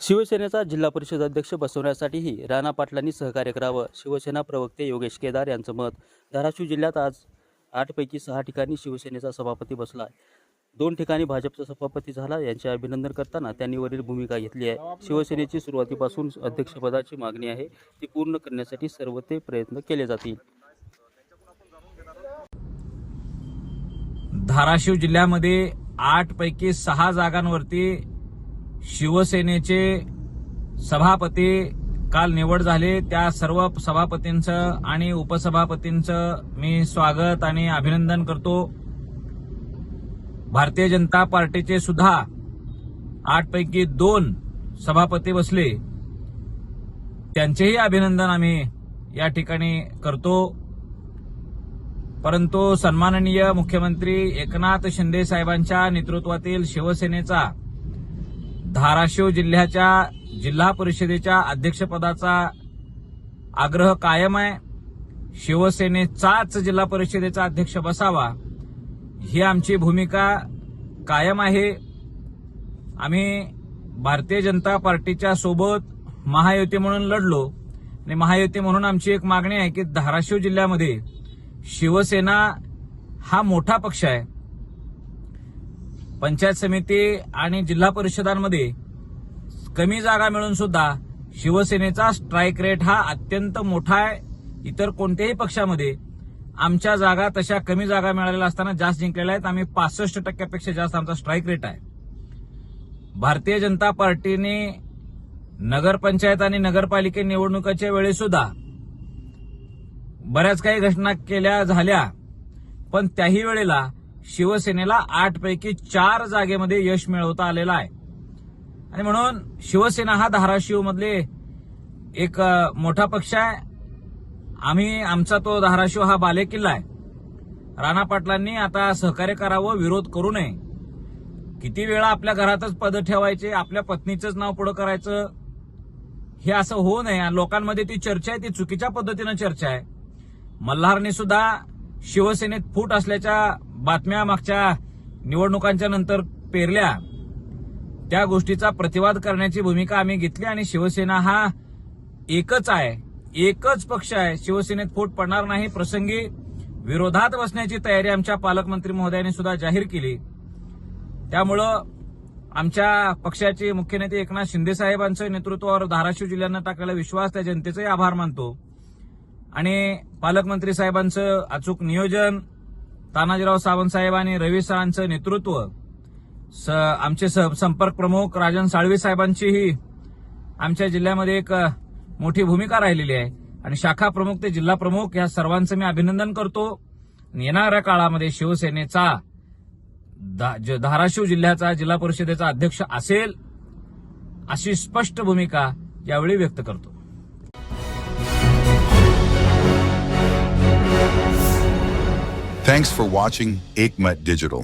शिवसेनेचा जिल्हा परिषद अध्यक्ष बसवण्यासाठीही राणा पाटलांनी सहकार्य करावं, शिवसेना प्रवक्ते योगेश केदार यांचं मत. धाराशिव जिल्ह्यात आज 8 पैकी 6 ठिकाणी शिवसेनेचा सभापती बसला आहे. 2 ठिकाणी भाजपचा सभापती झाला. यांचे अभिनंदन करताना त्यांनी वरील भूमिका घेतली आहे. शिवसेनेची सुरुवातीपासून अध्यक्षपदाची मागणी आहे, ती पूर्ण करण्यासाठी सर्व ते प्रयत्न केले जातील. धाराशिव जिल्ह्यामध्ये 8 पैकी 6 जागांवरती शिवसेनेचे सभापती काल निवड झाले. त्या सर्व सभापतींचं आणि उपसभापतींचं मी स्वागत आणि अभिनंदन करतो. भारतीय जनता पार्टीचे सुद्धा 8 पैकी 2 सभापती बसले, त्यांचेही अभिनंदन आम्ही या ठिकाणी करतो. परंतु सन्माननीय मुख्यमंत्री एकनाथ शिंदे साहेबांच्या नेतृत्वातील शिवसेनेचा धाराशिव जिल्ह्याच्या जिल्हा परिषदेच्या अध्यक्षपदाचा आग्रह कायम आहे. शिवसेनेचाच जिल्हा परिषदेचा अध्यक्ष बसावा ही आमची भूमिका कायम आहे. आम्ही भारतीय जनता पार्टीच्या सोबत महायुती म्हणून लढलो आणि महायुती म्हणून आमची एक मागणी आहे की धाराशिव जिल्ह्यामध्ये शिवसेना हा मोठा पक्ष आहे. पंचायत समिती आणि जिल्हा परिषदांमध्ये कमी जागा मिळून सुद्धा शिवसेनेचा स्ट्राईक रेट हा अत्यंत मोठा आहे. इतर कोणत्याही पक्षामध्ये आमच्या जागा तशा कमी जागा मिळालेल्या असताना जास्त जिंकलेल्या आहेत. आम्ही 65% जास्त आमचा स्ट्राईक रेट आहे. भारतीय जनता पार्टीने नगरपंचायत आणि नगरपालिका निवडणुकीच्या वेळी सुद्धा बऱ्याच काही घटना केल्या झाल्या, पण त्याही वेळेला शिवसेनेला 8 पैकी 4 जागेमध्ये यश मिळवता आलेलं आहे. आणि म्हणून शिवसेना हा धाराशिव मधले एक मोठा पक्ष आहे. आमचा तो धाराशिव हा बालेकिल्ला आहे. राणा पाटलांनी आता सहकार्य करावं, विरोध करू नये. किती वेळा आपल्या घरातच पद ठेवायचे, आपल्या पत्नीचंच नाव पुढं करायचं, हे असं होऊ नये. लोकांमध्ये ती चर्चा आहे, ती चुकीच्या पद्धतीनं चर्चा आहे. मल्हारने सुद्धा शिवसेनेत फूट असल्याच्या बातम्या मागच्या निवडणुकांच्या नंतर पेरल्या. त्या गोष्टीचा प्रतिवाद करण्याची भूमिका आम्ही घेतली आणि शिवसेना हा एकच आहे, एकच पक्ष आहे. शिवसेनेत फूट पडणार नाही. प्रसंगी विरोधात बसण्याची तयारी आमच्या पालकमंत्री महोदयांनी सुद्धा जाहीर केली. त्यामुळं आमच्या पक्षाचे मुख्य नेते एकनाथ शिंदे साहेबांचं नेतृत्वावर धाराशिव जिल्ह्यानं टाकलेला विश्वास, त्या जनतेचाही आभार मानतो. आणि पालकमंत्री साहेबांचं अचूक नियोजन, तानाजीराव सावंत साहेब आणि रवी सरांचं नेतृत्व, आमचे संपर्क प्रमुख राजन साळवी साहेबांचीही आमच्या जिल्ह्यामध्ये एक मोठी भूमिका राहिलेली आहे. आणि शाखा प्रमुख ते जिल्हा प्रमुख या सर्वांचं मी अभिनंदन करतो. येणाऱ्या काळामध्ये शिवसेनेचा धाराशिव जिल्ह्याचा जिल्हा परिषदेचा अध्यक्ष असेल अशी स्पष्ट भूमिका यावेळी व्यक्त करतो. Thanks for watching Ekmat Digital.